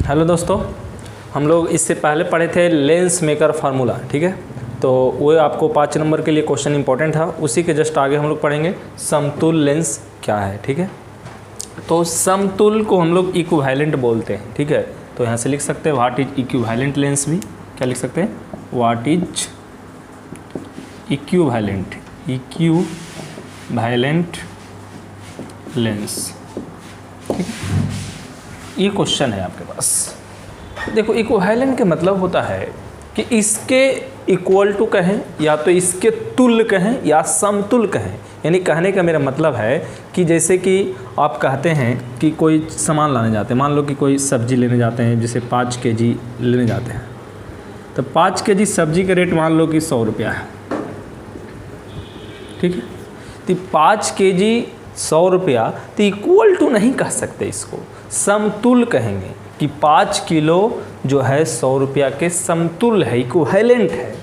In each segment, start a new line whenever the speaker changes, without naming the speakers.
Hello दोस्तों, हम लोग इससे पहले पढ़े थे लेंस मेकर फार्मूला, ठीक है। तो वो आपको 5 नंबर के लिए क्वेश्चन इंपॉर्टेंट था। उसी के जस्ट आगे हम लोग पढ़ेंगे समतुल लेंस क्या है, ठीक है। तो समतुल को हम लोग इक्विवेलेंट बोलते हैं, ठीक है। तो यहाँ से लिख सकते हैं व्हाट इज इक्विवेलेंट लेंस, भी क्या लिख सकते हैं, व्हाट इज इक्विवेलेंट लेंस, ठीक है। ये क्वेश्चन है आपके पास। देखो, इक्विवेलेंट के मतलब होता है कि इसके इक्वल टू कहें, या तो इसके तुल्य कहें, या समतुल कहें। यानी कहने का मेरा मतलब है कि जैसे कि आप कहते हैं कि कोई सामान लाने जाते हैं, मान लो कि कोई सब्जी लेने जाते हैं, जैसे 5 kg लेने जाते हैं, तो 5 kg सब्जी का रेट मान लो कि 100 रुपया है, ठीक है। तो 5 kg 100 रुपया, तो इक्वल टू नहीं कह सकते, इसको समतुल कहेंगे कि 5 किलो जो है 100 रुपया के समतुल है, इक्विवेलेंट है।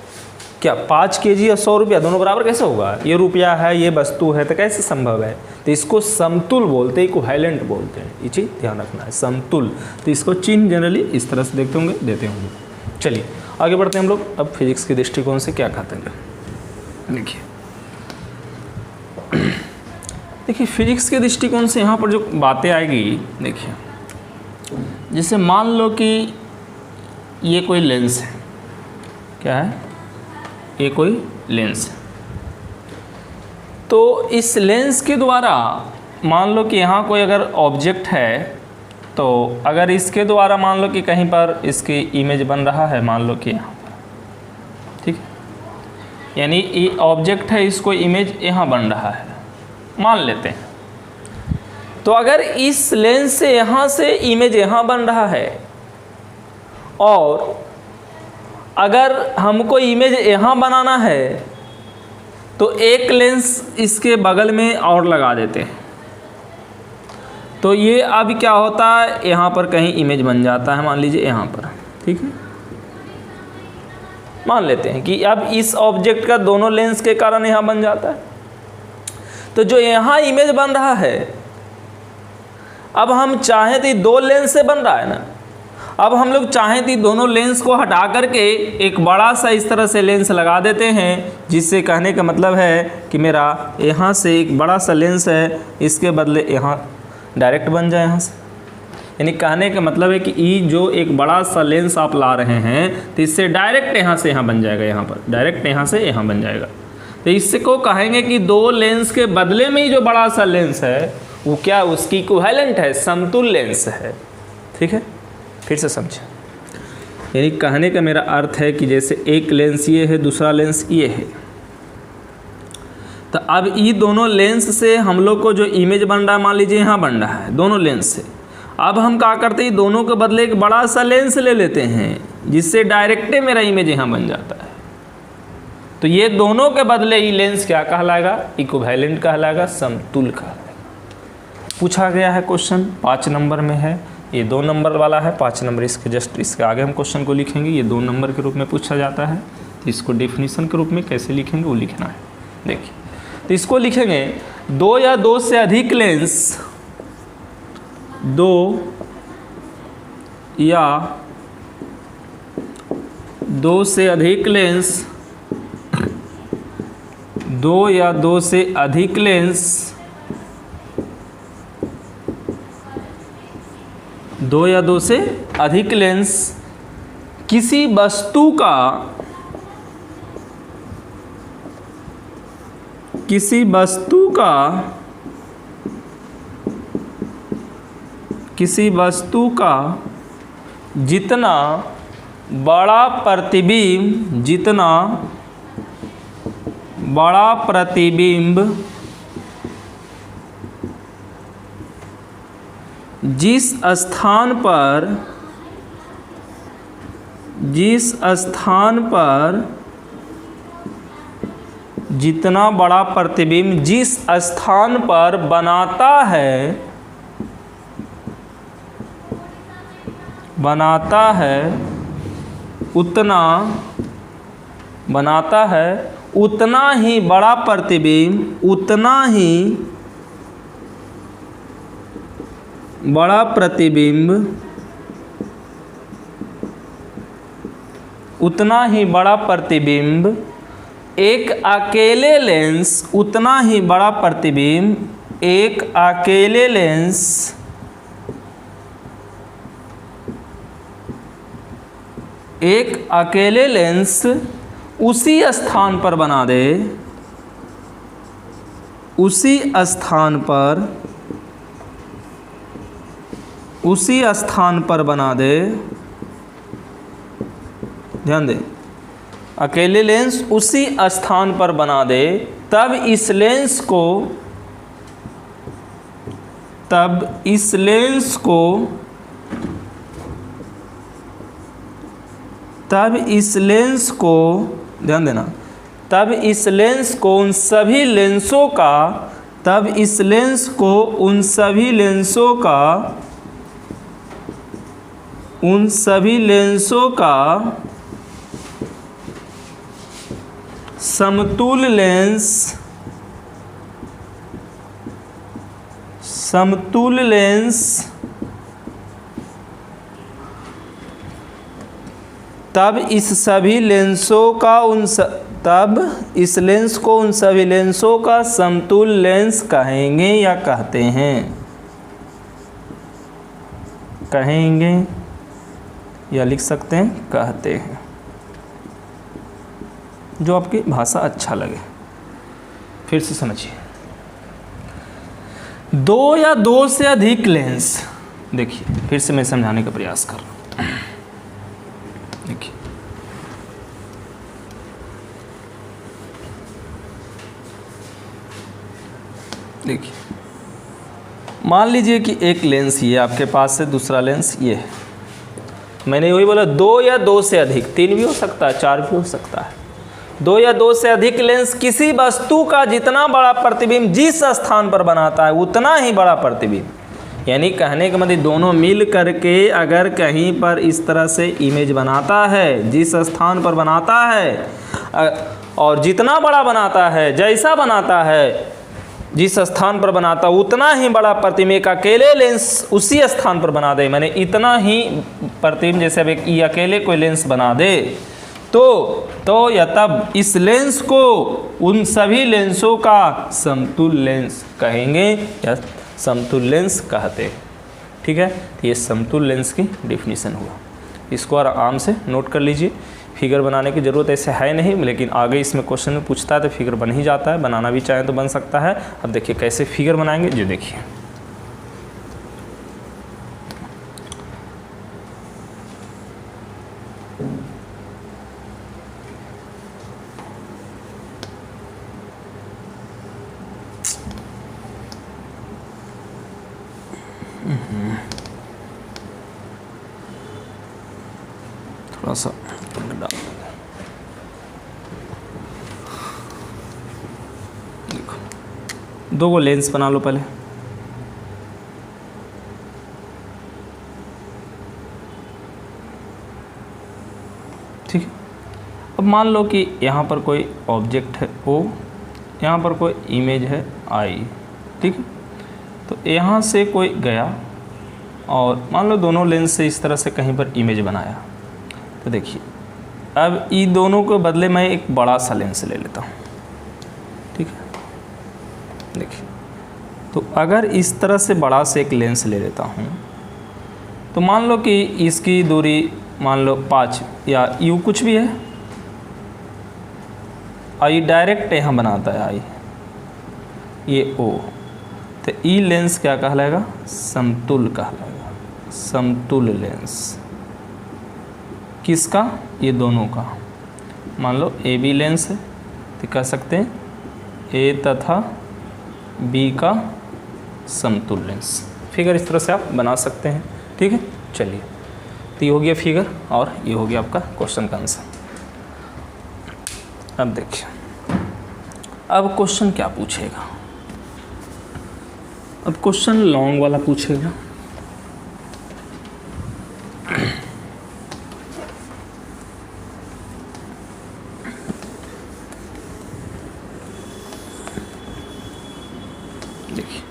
क्या 5 kg और 100 रुपया दोनों बराबर कैसे होगा? ये रुपया है, ये वस्तु है, तो कैसे संभव है? तो इसको समतुल बोलते हैं, इक्विवेलेंट बोलते हैं। ये चीज़ ध्यान रखना है, समतुल। तो इसको चिन्ह जनरली इस तरह से देते होंगे। चलिए आगे बढ़ते हैं हम लोग। अब फिजिक्स के दृष्टिकोण से क्या कहते हैं, देखिए फिजिक्स के दृष्टिकोण से यहाँ पर जो बातें आएगी, देखिए जैसे मान लो कि ये कोई लेंस है, क्या है, ये कोई लेंस है। तो इस लेंस के द्वारा मान लो कि यहाँ कोई अगर ऑब्जेक्ट है, तो अगर इसके द्वारा मान लो कि कहीं पर इसकी इमेज बन रहा है, मान लो कि यहाँ पर, ठीक है, यानी ये ऑब्जेक्ट है, इसको इमेज यहाँ बन रहा है, मान लेते हैं। तो अगर इस लेंस से यहाँ से इमेज यहाँ बन रहा है, और अगर हमको इमेज यहाँ बनाना है, तो एक लेंस इसके बगल में और लगा देते हैं। तो ये अब क्या होता है, यहाँ पर कहीं इमेज बन जाता है, मान लीजिए यहाँ पर, ठीक है। मान लेते हैं कि अब इस ऑब्जेक्ट का दोनों लेंस के कारण यहाँ बन जाता है। तो जो यहाँ इमेज बन रहा है, अब हम चाहें तो 2 लेंस से बन रहा है ना, अब हम लोग चाहें तो दोनों लेंस को हटा करके एक बड़ा सा इस तरह से लेंस लगा देते हैं, जिससे कहने का मतलब है कि मेरा यहाँ से एक बड़ा सा लेंस है, इसके बदले यहाँ डायरेक्ट बन जाए यहाँ से। यानी कहने का मतलब है कि ये जो एक बड़ा सा लेंस आप ला रहे हैं, तो इससे डायरेक्ट यहाँ से यहाँ बन जाएगा, यहाँ पर डायरेक्ट यहाँ से यहाँ बन जाएगा। तो इससे को कहेंगे कि 2 लेंस के बदले में ही जो बड़ा सा लेंस है, वो क्या, उसकी इक्विवेलेंट है, समतुल लेंस है, ठीक है। फिर से समझें, यानी कहने का मेरा अर्थ है कि जैसे एक लेंस ये है, दूसरा लेंस ये है, तो अब ये दोनों लेंस से हम लोग को जो इमेज बन रहा है, मान लीजिए यहाँ बन रहा है दोनों लेंस से। अब हम क्या करते हैं, दोनों के बदले एक बड़ा सा लेंस ले लेते हैं, जिससे डायरेक्ट मेरा इमेज यहाँ बन जाता है। तो ये दोनों के बदले ही लेंस क्या कहलाएगा, इक्विवेलेंट कहलाएगा, समतुल कहलाएगा। पूछा गया है क्वेश्चन, 5 नंबर में है, ये 2 नंबर वाला है, 5 नंबर इसके जस्ट इसके आगे हम क्वेश्चन को लिखेंगे। ये 2 नंबर के रूप में पूछा जाता है, तो इसको डेफिनेशन के रूप में कैसे लिखेंगे वो लिखना है। देखिए, तो इसको लिखेंगे 2 या 2 से अधिक लेंस, 2 या 2 से अधिक लेंस, 2 या 2 से अधिक लेंस, 2 या 2 से अधिक लेंस किसी वस्तु का जितना बड़ा प्रतिबिंब जिस स्थान पर जितना बड़ा प्रतिबिंब जिस स्थान पर बनाता है उतना ही बड़ा प्रतिबिंब उतना ही बड़ा प्रतिबिंब, एक अकेले लेंस उतना ही बड़ा प्रतिबिंब एक अकेले लेंस उसी स्थान पर बना दे, उसी स्थान पर बना दे, ध्यान दे, अकेले लेंस उसी स्थान पर बना दे, तब इस लेंस को ध्यान देना, तब इस लेंस को उन सभी लेंसों का समतुल्य लेंस तब इस लेंस को उन सभी लेंसों का समतुल्य लेंस कहेंगे या कहते हैं, कहेंगे या लिख सकते हैं कहते हैं, जो आपकी भाषा अच्छा लगे। फिर से समझिए, दो या दो से अधिक लेंस, देखिए फिर से मैं समझाने का प्रयास कर रहा हूँ। देखिए मान लीजिए कि एक लेंस ये आपके पास है, दूसरा लेंस ये है। मैंने वही बोला, दो या दो से अधिक, 3 भी हो सकता है, 4 भी हो सकता है। 2 या 2 से अधिक लेंस किसी वस्तु का जितना बड़ा प्रतिबिंब जिस स्थान पर बनाता है उतना ही बड़ा प्रतिबिंब, यानी कहने का मतलब दोनों मिल करके अगर कहीं पर इस तरह से इमेज बनाता है, जिस स्थान पर बनाता है और जितना बड़ा बनाता है, जैसा बनाता है, जिस स्थान पर बनाता उतना ही बड़ा प्रतिबिंब एक अकेले लेंस उसी स्थान पर बना दे, मैंने इतना ही प्रतिबिंब, जैसे अब एक ये अकेले कोई लेंस बना दे तो या तब इस लेंस को उन सभी लेंसों का समतुल्य लेंस कहेंगे या समतुल्य लेंस कहते हैं। ठीक है, ये समतुल्य लेंस की डेफिनेशन हुआ। इसको आराम से नोट कर लीजिए। फिगर बनाने की ज़रूरत ऐसे है नहीं, लेकिन आगे इसमें क्वेश्चन में पूछता है तो फिगर बन ही जाता है, बनाना भी चाहे तो बन सकता है। अब देखिए कैसे फिगर बनाएंगे, जो देखिए थोड़ा सा डाल देखो, 2 लेंस बना लो पहले। ठीक है, अब मान लो कि यहाँ पर कोई ऑब्जेक्ट है O, यहाँ पर कोई इमेज है I। ठीक है, तो यहाँ से कोई गया और मान लो दोनों लेंस से इस तरह से कहीं पर इमेज बनाया। तो देखिए अब इन दोनों के बदले मैं एक बड़ा सा लेंस ले लेता हूँ। ठीक है, देखिए तो अगर इस तरह से बड़ा से एक लेंस ले लेता हूँ तो मान लो कि इसकी दूरी मान लो 5 या यू कुछ भी है, आई डायरेक्ट यहाँ बनाता है आई, ये O, तो ई लेंस क्या कहलाएगा, समतुल्य कहलाएगा, समतुल्य लेंस। किसका, ये दोनों का। मान लो ए बी लेंस है तो कह सकते हैं ए तथा बी का समतुल्य लेंस। फिगर इस तरह से आप बना सकते हैं। ठीक है, चलिए तो ये हो गया फिगर और ये हो गया आपका क्वेश्चन का आंसर। अब देखिए, अब क्वेश्चन क्या पूछेगा, अब क्वेश्चन लॉन्ग वाला पूछेगा। देखिए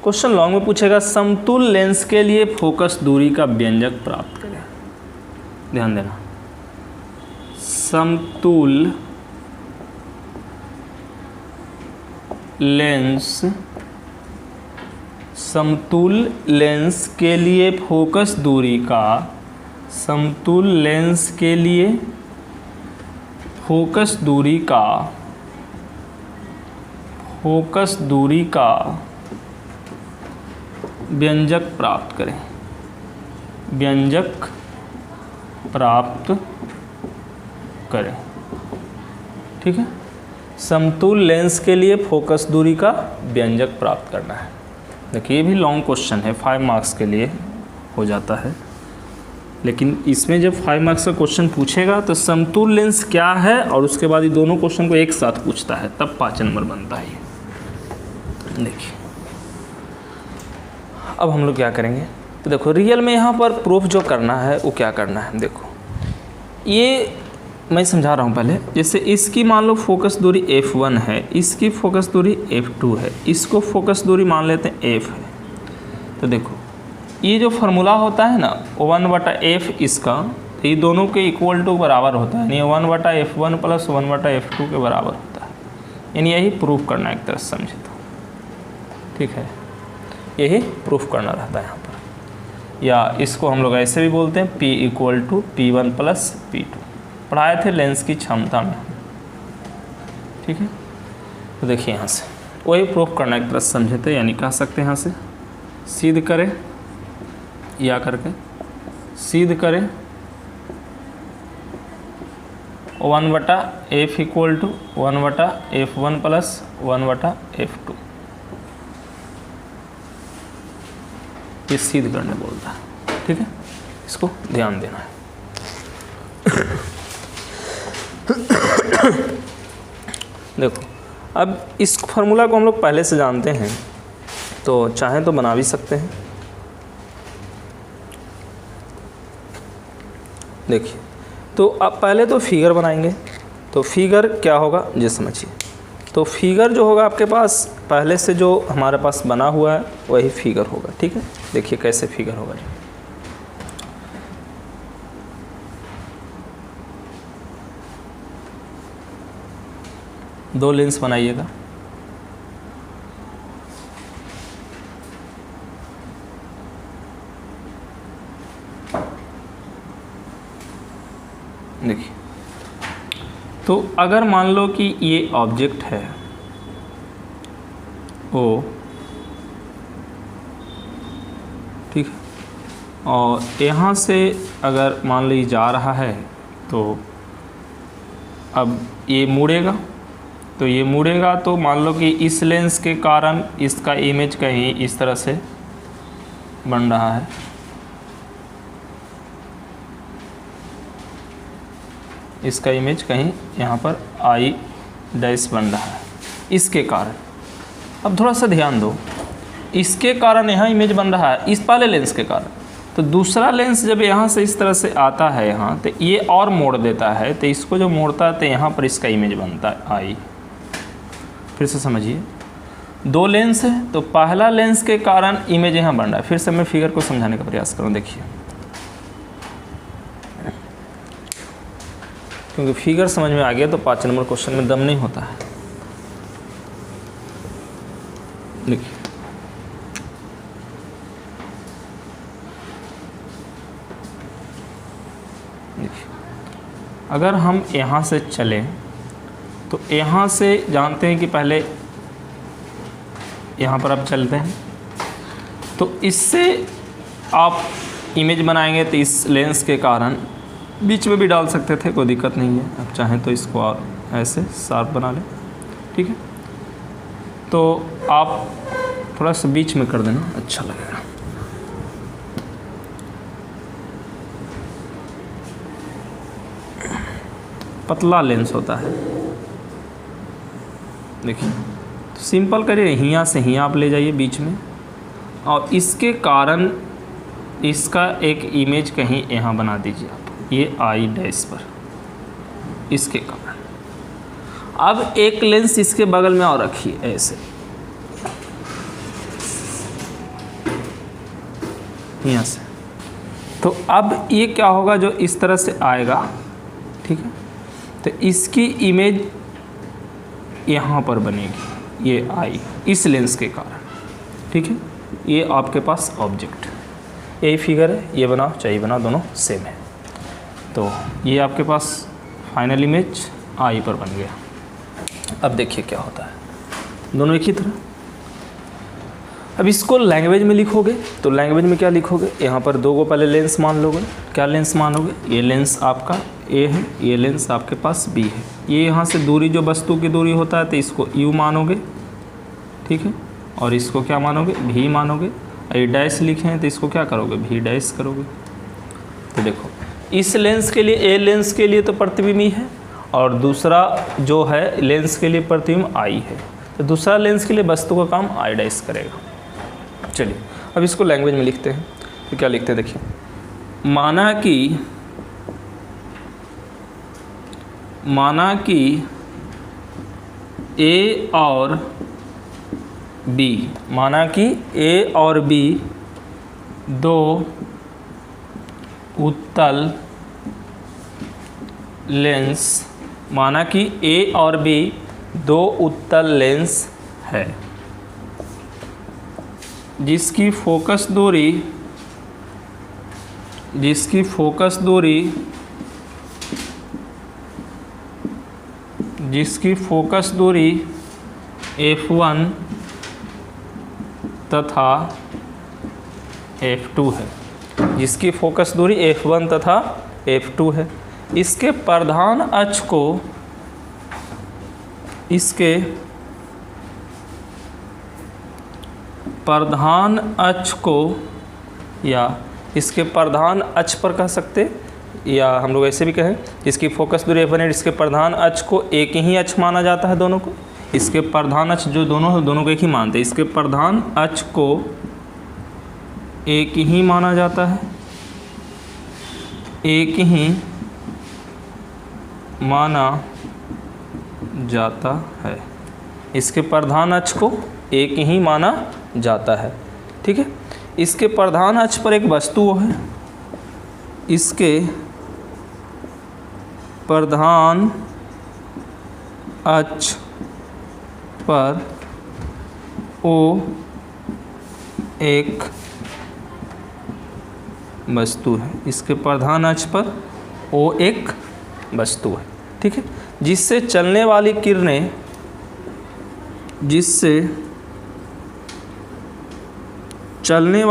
क्वेश्चन लॉन्ग में पूछेगा, समतुल्य लेंस के लिए फोकस दूरी का व्यंजक प्राप्त करें। ध्यान देना, समतुल लेंस के लिए फोकस दूरी का, समतुल लेंस के लिए फोकस दूरी का व्यंजक प्राप्त करें, ठीक है। समतुल लेंस के लिए फोकस दूरी का व्यंजक प्राप्त करना है। देखिए ये भी लॉन्ग क्वेश्चन है, 5 मार्क्स के लिए हो जाता है, लेकिन इसमें जब 5 मार्क्स का क्वेश्चन पूछेगा तो समतुल लेंस क्या है और उसके बाद ये दोनों क्वेश्चन को एक साथ पूछता है, तब 5 नंबर बनता है। देखिए अब हम लोग क्या करेंगे, तो देखो रियल में यहाँ पर प्रूफ जो करना है वो क्या करना है। देखो ये मैं समझा रहा हूँ पहले, जैसे इसकी मान लो फोकस दूरी f1 है, इसकी फोकस दूरी f2 है, इसको फोकस दूरी मान लेते हैं f है। तो देखो ये जो फार्मूला होता है ना 1/f इसका, तो ये दोनों के इक्वल टू बराबर होता है, यानी 1/f1 + 1/f2 के बराबर होता है, यानी यही प्रूफ करना है एक तरह से समझे तो, ठीक है, यही प्रूफ करना रहता है यहाँ पर। या इसको हम लोग ऐसे भी बोलते हैं P = P1 + P2, पढ़ाए थे लेंस की क्षमता में, ठीक है। तो देखिए यहाँ से वही प्रूफ करना एक तरह से समझे थे, यानी कह सकते हैं यहाँ से सिद्ध करें या करके सिद्ध करें 1/f = 1/f1 + 1/f2, ये सिद्ध करने बोलता है, ठीक है, इसको ध्यान देना है। देखो अब इस फार्मूला को हम लोग पहले से जानते हैं, तो चाहें तो बना भी सकते हैं। देखिए तो अब पहले तो फिगर बनाएंगे, तो फिगर क्या होगा ये समझिए। तो फिगर जो होगा आपके पास पहले से जो हमारे पास बना हुआ है वही फिगर होगा, ठीक है। देखिए कैसे फिगर होगा, दो लेंस बनाइएगा, देखिए तो अगर मान लो कि ये ऑब्जेक्ट है ओ, ठीक है, और यहाँ से अगर मान लो ये जा रहा है, तो अब ये मुड़ेगा, तो ये मुड़ेगा तो मान लो कि इस लेंस के कारण इसका इमेज कहीं इस तरह से बन रहा है, इसका इमेज कहीं यहाँ पर I' बन रहा है इसके कारण। अब थोड़ा सा ध्यान दो, इसके कारण यहाँ इमेज बन रहा है इस पहले लेंस के कारण, तो दूसरा लेंस जब यहाँ से इस तरह से आता है यहाँ, तो ये और मोड़ देता है, तो इसको जो मोड़ता है तो यहाँ पर इसका इमेज बनता है I। फिर से समझिए, दो लेंस है तो पहला लेंस के कारण इमेज यहाँ बन रहा है। फिर से मैं फिगर को समझाने का प्रयास करूँ, देखिए क्योंकि फिगर समझ में आ गया तो 5 नंबर क्वेश्चन में दम नहीं होता है। देखिए अगर हम यहाँ से चलें तो यहाँ से जानते हैं कि पहले यहाँ पर आप चलते हैं, तो इससे आप इमेज बनाएंगे तो इस लेंस के कारण बीच में भी डाल सकते थे, कोई दिक्कत नहीं है। आप चाहें तो इसको और ऐसे शार्प बना लें, ठीक है। तो आप थोड़ा सा बीच में कर देना, अच्छा लगेगा। पतला लेंस होता है, देखिए तो सिंपल करिए, यहाँ से यहाँ आप ले जाइए बीच में, और इसके कारण इसका एक इमेज कहीं यहाँ बना दीजिए आप, ये I' पर, इसके कारण। अब एक लेंस इसके बगल में और रखिए ऐसे, यहाँ से, तो अब ये क्या होगा, जो इस तरह से आएगा, ठीक है, तो इसकी इमेज यहाँ पर बनेगी, ये आई इस लेंस के कारण, ठीक है। ये आपके पास ऑब्जेक्ट, यही फिगर है, ये बनाओ चाहे बनाओ, दोनों सेम है। तो ये आपके पास फाइनल इमेज आई पर बन गया। अब देखिए क्या होता है, दोनों एक ही तरह। अब इसको लैंग्वेज में लिखोगे तो लैंग्वेज में क्या लिखोगे, यहाँ पर दो को पहले लेंस मान लोगे। क्या लेंस मानोगे, ये लेंस आपका ए है, ये लेंस आपके पास बी है। ये यहाँ से दूरी जो वस्तु की दूरी होता है तो इसको यू मानोगे, ठीक है, और इसको क्या मानोगे, भी मानोगे। ये डैश लिखे हैं तो इसको क्या करोगे, भी डैश करोगे। तो देखो इस लेंस के लिए, ए लेंस के लिए तो प्रतिबिंब ई है, और दूसरा जो है लेंस के लिए प्रतिबिंब आई है। तो दूसरा लेंस के लिए वस्तु का काम आई डैश करेगा। चलिए अब इसको लैंग्वेज में लिखते हैं। तो क्या लिखते हैं, देखिए, माना कि ए और बी, माना कि ए और बी दो उत्तल लेंस, माना कि ए और बी दो उत्तल लेंस है जिसकी फोकस दूरी f1 तथा f2 है, जिसकी फोकस दूरी f1 तथा f2 है। इसके प्रधान अक्ष को या इसके प्रधान अक्ष पर कह सकते, या हम लोग ऐसे भी कहें, इसकी फोकस दूरी f1 है, इसके प्रधान अक्ष को एक ही अक्ष माना जाता है दोनों को। इसके प्रधान अक्ष जो दोनों है, दोनों को एक ही मानते हैं। इसके प्रधान अक्ष को एक ही माना जाता है, एक ही माना जाता है। इसके प्रधान अक्ष को एक ही माना जाता है, ठीक है। इसके प्रधान अक्ष पर एक वस्तु है, इसके प्रधान अक्ष पर ओ एक वस्तु है, इसके प्रधान अक्ष पर ओ एक वस्तु है, ठीक है, जिससे चलने वाली किरणें चलने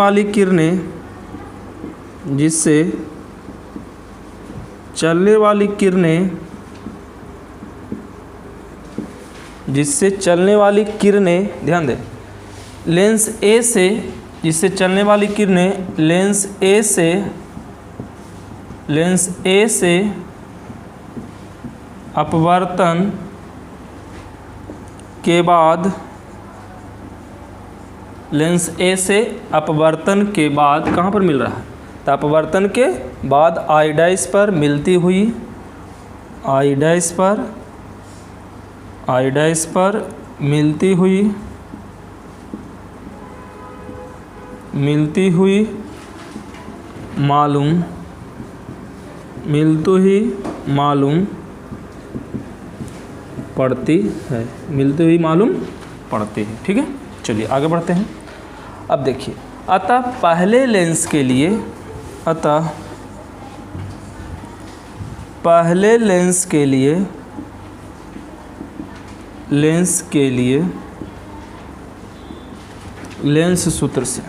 वाली किरणें ध्यान दें, लेंस ए से, जिससे चलने वाली किरणें लेंस ए से अपवर्तन के बाद, लेंस ए से अपवर्तन के बाद कहाँ पर मिल रहा है, तो अपवर्तन के बाद आई डैश पर मिलती हुई मालूम पड़ती है, ठीक है। चलिए आगे बढ़ते हैं। अब देखिए, अतः पहले लेंस के लिए लेंस सूत्र से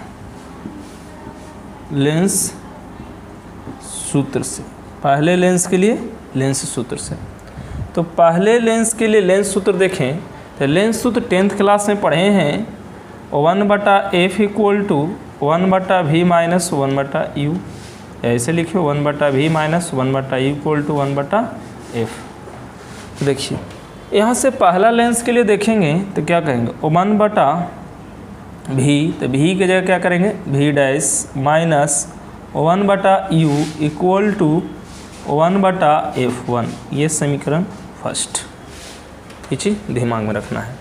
पहले लेंस के लिए लेंस सूत्र से, तो पहले लेंस के लिए लेंस सूत्र देखें तो लेंस सूत्र 10th क्लास में पढ़े हैं, 1/f = 1/v - 1/u, ऐसे लिखिए 1/v - 1/u = 1/f। तो देखिए यहाँ से पहला लेंस के लिए देखेंगे तो क्या कहेंगे, 1/v, तो v की जगह क्या करेंगे, v dash minus 1/u = 1/f1। ये समीकरण फर्स्ट, ये चीज़ दिमाग में रखना है।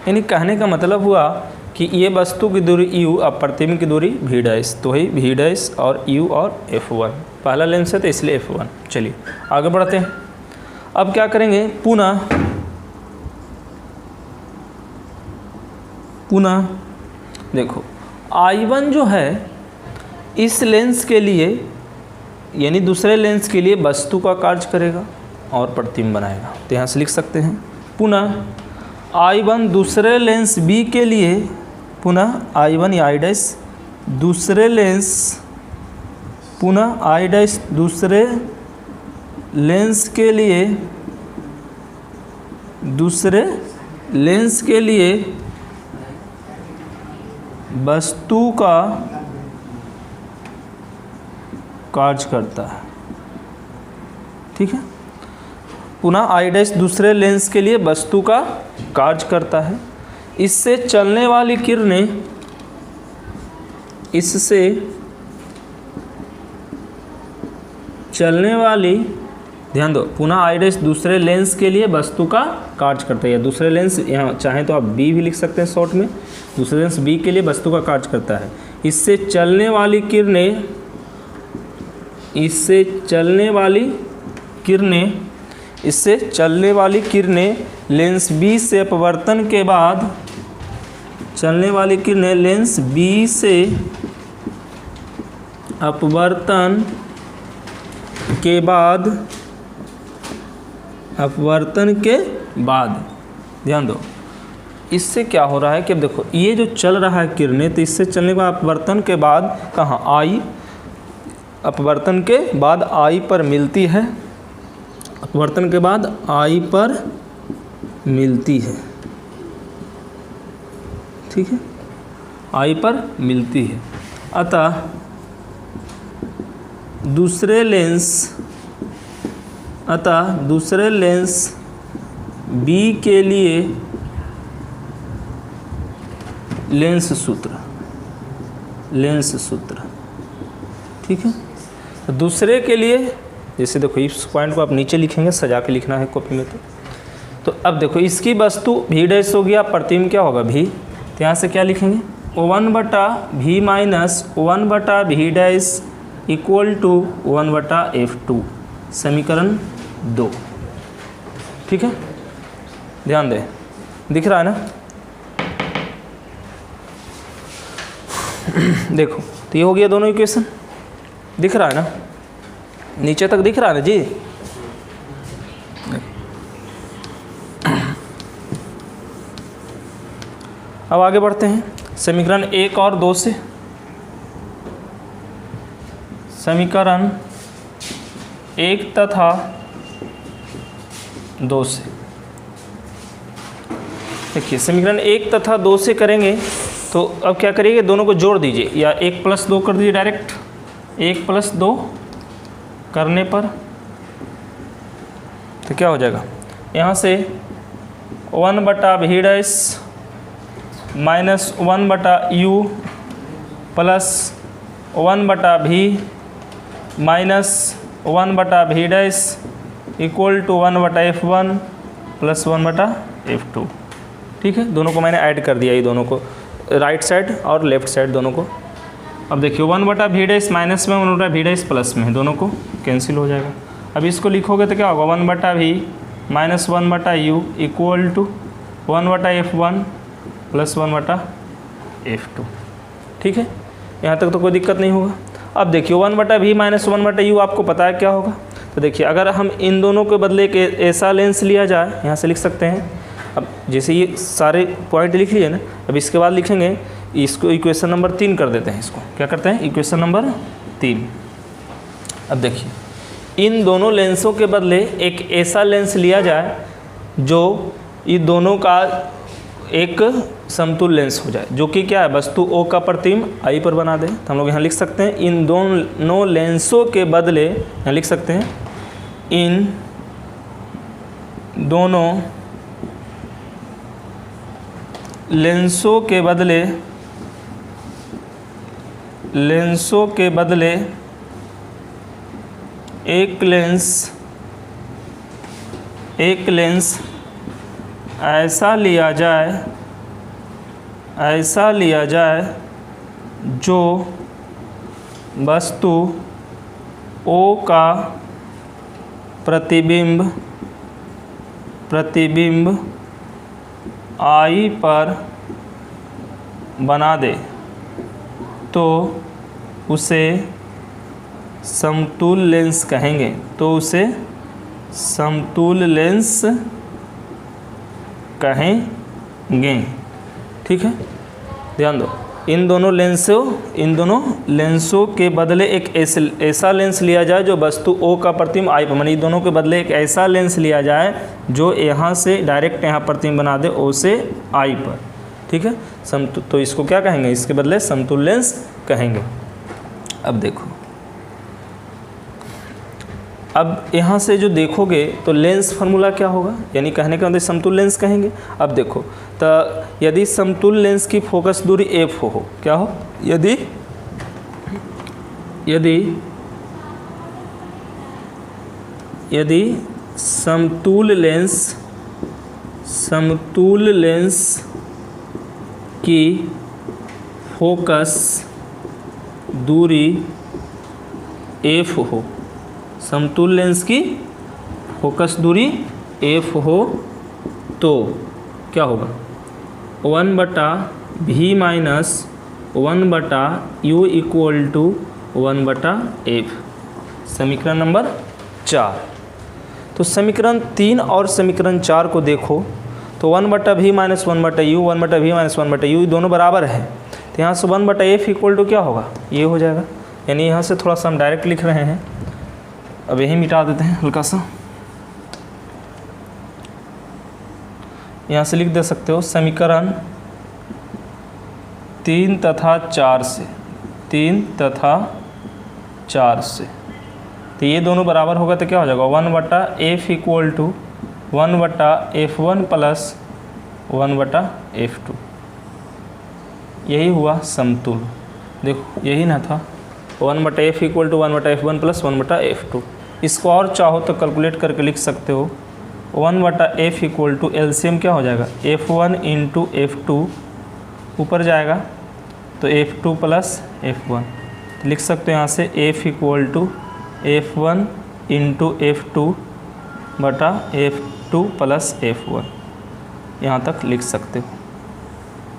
यानी कहने का मतलब हुआ कि ये वस्तु की दूरी u और प्रतिबिंब की दूरी v डैश, तो वही v डैश और u और f1, पहला लेंस है तो इसलिए f1। चलिए आगे बढ़ते हैं। अब क्या करेंगे, पुनः देखो I1 जो है इस लेंस के लिए यानी दूसरे लेंस के लिए वस्तु का कार्य करेगा और प्रतिबिंब बनाएगा। तो यहाँ से लिख सकते हैं पुनः I1 दूसरे लेंस B के लिए, पुनः I1 या I' दूसरे लेंस, पुनः I' दूसरे लेंस के लिए, दूसरे लेंस के लिए वस्तु का कार्य करता है। ठीक है, पुनः I' दूसरे लेंस के लिए वस्तु का कार्य करता है। इससे चलने वाली किरणें, इससे चलने वाली, ध्यान दो, पुनः I' दूसरे लेंस के लिए वस्तु का कार्य करता है, या दूसरे लेंस, यहाँ चाहें तो आप B भी लिख सकते हैं शॉर्ट में, दूसरे लेंस B के लिए वस्तु का कार्य करता है। इससे चलने वाली किरणें, इससे चलने वाली किरणें लेंस B से अपवर्तन के बाद, चलने वाली किरणें लेंस B से अपवर्तन के बाद, ध्यान दो, इससे क्या हो रहा है कि अब देखो ये जो चल रहा है किरणें, तो इससे चलने के बाद अपवर्तन के बाद कहाँ I, अपवर्तन के बाद I पर मिलती है, अपवर्तन के बाद I पर मिलती है। ठीक है, I पर मिलती है। अतः दूसरे लेंस B के लिए लेंस सूत्र, ठीक है। दूसरे के लिए, जैसे देखो इस पॉइंट को आप नीचे लिखेंगे, सजा के लिखना है कॉपी में। तो अब देखो इसकी वस्तु V' हो गया, प्रतिबिंब क्या होगा V, तो यहाँ से क्या लिखेंगे 1/V minus 1/V' equal to 1/F2, समीकरण 2। ठीक है, ध्यान दें, दिख रहा है ना। देखो तो ये हो गया दोनों इक्वेशन, दिख रहा है ना, नीचे तक दिख रहा है ना जी। अब आगे बढ़ते हैं समीकरण 1 और 2 से। समीकरण 1 तथा 2 से देखिए, समीकरण 1 तथा 2 से करेंगे तो अब क्या करिए, दोनों को जोड़ दीजिए, या 1 + 2 कर दीजिए डायरेक्ट। 1 + 2 करने पर तो क्या हो जाएगा, यहाँ से 1/V' minus 1/U plus 1/V minus 1/V' equal to 1/F1 plus 1/F2। ठीक है, दोनों को मैंने ऐड कर दिया, ये दोनों को, राइट साइड और लेफ्ट साइड दोनों को। अब देखिए 1/V' माइनस में, 1/V' प्लस में, दोनों को कैंसिल हो जाएगा। अब इसको लिखोगे तो क्या होगा, 1/V minus 1/U equal to 1/F1 plus 1/F2। ठीक है, यहाँ तक तो कोई दिक्कत नहीं होगा। अब देखिए 1/V माइनस 1/U आपको पता है क्या होगा। तो देखिए अगर हम इन दोनों के बदले एक ऐसा लेंस लिया जाए, यहाँ से लिख सकते हैं। अब जैसे ये सारे पॉइंट लिख लिए ना, अब इसके बाद लिखेंगे इसको, इक्वेशन नंबर 3 कर देते हैं। इसको क्या करते हैं, इक्वेशन नंबर 3। अब देखिए इन दोनों लेंसों के बदले एक ऐसा लेंस लिया जाए जो ये दोनों का एक समतुल्य लेंस हो जाए, जो कि क्या है, वस्तु O का प्रतिबिंब I पर बना दे। तो हम लोग यहाँ लिख सकते हैं इन दोनों लेंसों के बदले, यहाँ लिख सकते हैं इन दोनों लेंसों के बदले एक लेंस ऐसा लिया जाए जो वस्तु O का प्रतिबिंब प्रतिबिंब I पर बना दे तो उसे समतुल लेंस कहेंगे। तो उसे समतुल लेंस कहेंगे। ठीक है, ध्यान दो। इन दोनों लेंसों के बदले एक ऐसा लेंस लिया जाए जो वस्तु O का प्रतिबिंब I पर, मानी दोनों के बदले एक ऐसा लेंस लिया जाए जो यहाँ से डायरेक्ट यहाँ प्रतिबिंब बना दे O से I पर। ठीक है, तो इसको क्या कहेंगे? इसके बदले समतुल लेंस कहेंगे। अब देखो, अब यहाँ से जो देखोगे तो लेंस फार्मूला क्या होगा, यानी कहने का मतलब समतुल लेंस कहेंगे। अब देखो, तो यदि समतुल लेंस की फोकस दूरी f हो, क्या हो? यदि समतुल लेंस की फोकस दूरी f हो, समतुल लेंस की फोकस दूरी f हो, तो क्या होगा? 1/v minus 1/u equal to 1/f। समीकरण नंबर 4। तो समीकरण 3 और समीकरण 4 को देखो तो 1/v minus 1/u, 1/v minus 1/u दोनों बराबर है। तो यहाँ से 1/f इक्वल टू क्या होगा? ये हो जाएगा। यानी यहाँ से थोड़ा सा हम डायरेक्ट लिख रहे हैं, अब यही मिटा देते हैं हल्का सा। यहाँ से लिख दे सकते हो समीकरण 3 तथा 4 से, तो ये दोनों बराबर होगा तो क्या हो जाएगा? 1/f equal to 1/f1 plus 1/f2। यही हुआ समतुल। देखो यही ना था, 1/f equal to 1/f1 plus 1/f2। इसको और चाहो तो कैलकुलेट करके लिख सकते हो। 1/f इक्वल टू एलसीएम क्या हो जाएगा? f1 इंटू f2 ऊपर जाएगा तो f2 प्लस f1। लिख सकते हो यहाँ से f equal to f1 into f2 बटा f2 प्लस f1। यहाँ तक लिख सकते हो,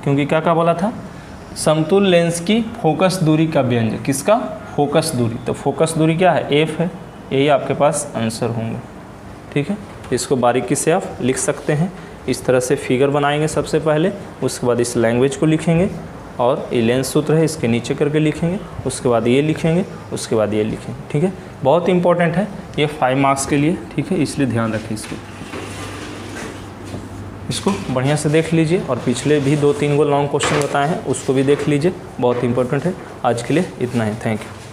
क्योंकि क्या क्या बोला था? समतुल लेंस की फोकस दूरी का व्यंजक। किसका? फोकस दूरी। तो फोकस दूरी क्या है? f है। यही आपके पास आंसर होंगे। ठीक है, इसको बारीकी से आप लिख सकते हैं। इस तरह से फिगर बनाएंगे सबसे पहले, उसके बाद इस लैंग्वेज को लिखेंगे और ये लेंस सूत्र है इसके नीचे करके लिखेंगे, उसके बाद ये लिखेंगे, उसके बाद ये लिखेंगे। ठीक है, बहुत इंपॉर्टेंट है ये 5 मार्क्स के लिए। ठीक है, इसलिए ध्यान रखें इसको बढ़िया से देख लीजिए, और पिछले भी 2-3 लॉन्ग क्वेश्चन बताए हैं उसको भी देख लीजिए, बहुत इंपॉर्टेंट है। आज के लिए इतना ही, थैंक यू।